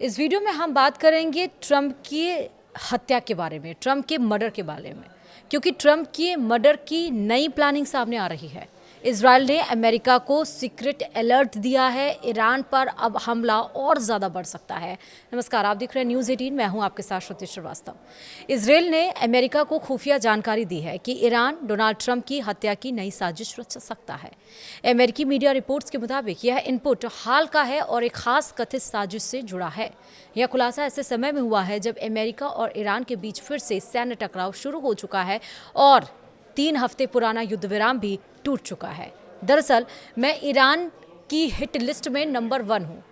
इस वीडियो में हम बात करेंगे ट्रंप की हत्या के बारे में, ट्रंप के मर्डर के बारे में, क्योंकि ट्रंप की मर्डर की नई प्लानिंग सामने आ रही है। इजराइल ने अमेरिका को सीक्रेट अलर्ट दिया है, ईरान पर अब हमला और ज़्यादा बढ़ सकता है। नमस्कार, आप देख रहे हैं न्यूज़ 18, मैं हूं आपके साथ श्रुति श्रीवास्तव। इजराइल ने अमेरिका को खुफिया जानकारी दी है कि ईरान डोनाल्ड ट्रंप की हत्या की नई साजिश रच सकता है। अमेरिकी मीडिया रिपोर्ट्स के मुताबिक यह इनपुट हाल का है और एक खास कथित साजिश से जुड़ा है। यह खुलासा ऐसे समय में हुआ है जब अमेरिका और ईरान के बीच फिर से सैन्य टकराव शुरू हो चुका है और 3 हफ्ते पुराना युद्ध विराम भी टूट चुका है। दरअसल मैं ईरान की हिट लिस्ट में नंबर 1 हूँ।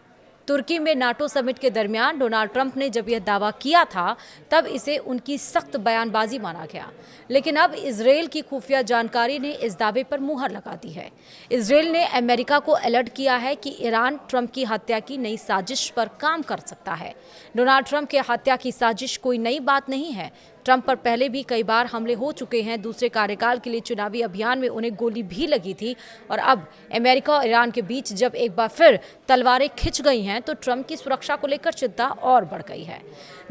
तुर्की में नाटो समिट के दरमियान डोनाल्ड ट्रंप ने जब यह दावा किया था तब इसे उनकी सख्त बयानबाजी माना गया, लेकिन अब इजराइल की खुफिया जानकारी ने इस दावे पर मुहर लगा दी है। इजराइल ने अमेरिका को अलर्ट किया है कि ईरान ट्रंप की हत्या की नई साजिश पर काम कर सकता है। डोनाल्ड ट्रंप की हत्या की साजिश कोई नई बात नहीं है। ट्रंप पर पहले भी कई बार हमले हो चुके हैं। दूसरे कार्यकाल के लिए चुनावी अभियान में उन्हें गोली भी लगी थी और अब अमेरिका और ईरान के बीच जब एक बार फिर तलवारें खिंच गई हैं तो ट्रंप की सुरक्षा को लेकर चिंता और बढ़ गई है।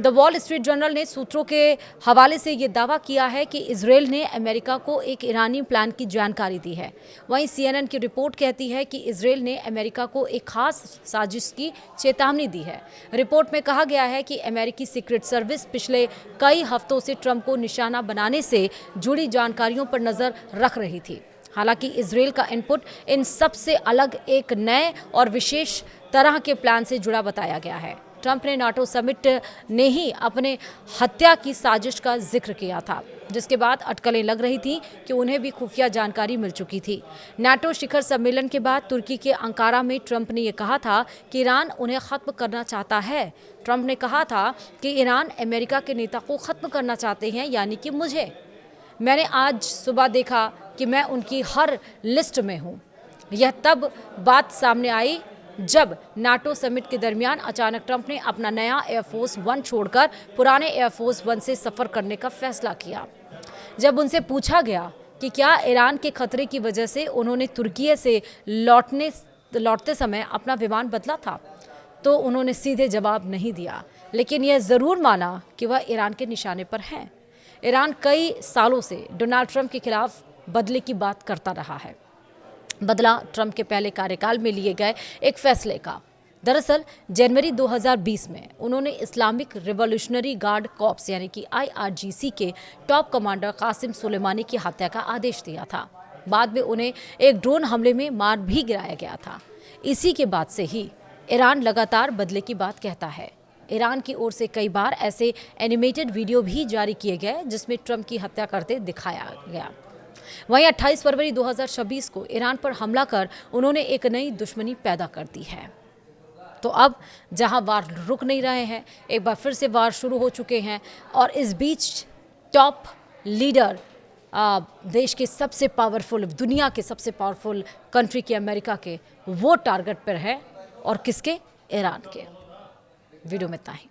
द वॉल स्ट्रीट जर्नल ने सूत्रों के हवाले से ये दावा किया है कि इजराइल ने अमेरिका को एक ईरानी प्लान की जानकारी दी है। वहीं CNN की रिपोर्ट कहती है कि इजराइल ने अमेरिका को एक खास साजिश की चेतावनी दी है। रिपोर्ट में कहा गया है कि अमेरिकी सीक्रेट सर्विस पिछले कई हफ्तों से ट्रंप को निशाना बनाने से जुड़ी जानकारियों पर नजर रख रही थी। हालांकि इजराइल का इनपुट इन सब से अलग एक नए और विशेष तरह के प्लान से जुड़ा बताया गया है। ट्रंप ने नाटो समिट ने ही अपने हत्या की साजिश का जिक्र किया था, जिसके बाद अटकलें लग रही थी कि उन्हें भी खुफिया जानकारी मिल चुकी थी। नाटो शिखर सम्मेलन के बाद तुर्की के अंकारा में ट्रंप ने यह कहा था कि ईरान उन्हें खत्म करना चाहता है। ट्रंप ने कहा था कि ईरान अमेरिका के नेता को खत्म करना चाहते हैं, यानी कि मुझे। मैंने आज सुबह देखा कि मैं उनकी हर लिस्ट में हूँ। यह तब बात सामने आई जब नाटो समिट के दरमियान अचानक ट्रंप ने अपना नया एयरफोर्स 1 छोड़कर पुराने एयरफोर्स 1 से सफ़र करने का फैसला किया। जब उनसे पूछा गया कि क्या ईरान के खतरे की वजह से उन्होंने तुर्की से लौटते समय अपना विमान बदला था, तो उन्होंने सीधे जवाब नहीं दिया, लेकिन यह ज़रूर माना कि वह ईरान के निशाने पर हैं। ईरान कई सालों से डोनाल्ड ट्रंप के खिलाफ बदले की बात करता रहा है। बदला ट्रंप के पहले कार्यकाल में लिए गए एक फैसले का। दरअसल जनवरी 2020 में उन्होंने इस्लामिक रिवॉल्यूशनरी गार्ड कॉर्प्स यानी कि IRGC के टॉप कमांडर कासिम सुलेमानी की हत्या का आदेश दिया था। बाद में उन्हें एक ड्रोन हमले में मार भी गिराया गया था। इसी के बाद से ही ईरान लगातार बदले की बात कहता है। ईरान की ओर से कई बार ऐसे एनिमेटेड वीडियो भी जारी किए गए जिसमें ट्रंप की हत्या करते दिखाया गया। वहीं 28 फरवरी 2026 को ईरान पर हमला कर उन्होंने एक नई दुश्मनी पैदा कर दी है। तो अब जहां वार रुक नहीं रहे हैं, एक बार फिर से वार शुरू हो चुके हैं और इस बीच टॉप लीडर देश के सबसे पावरफुल, दुनिया के सबसे पावरफुल कंट्री के, अमेरिका के, वो टारगेट पर है। और किसके? ईरान के। वीडियो में इतना ही।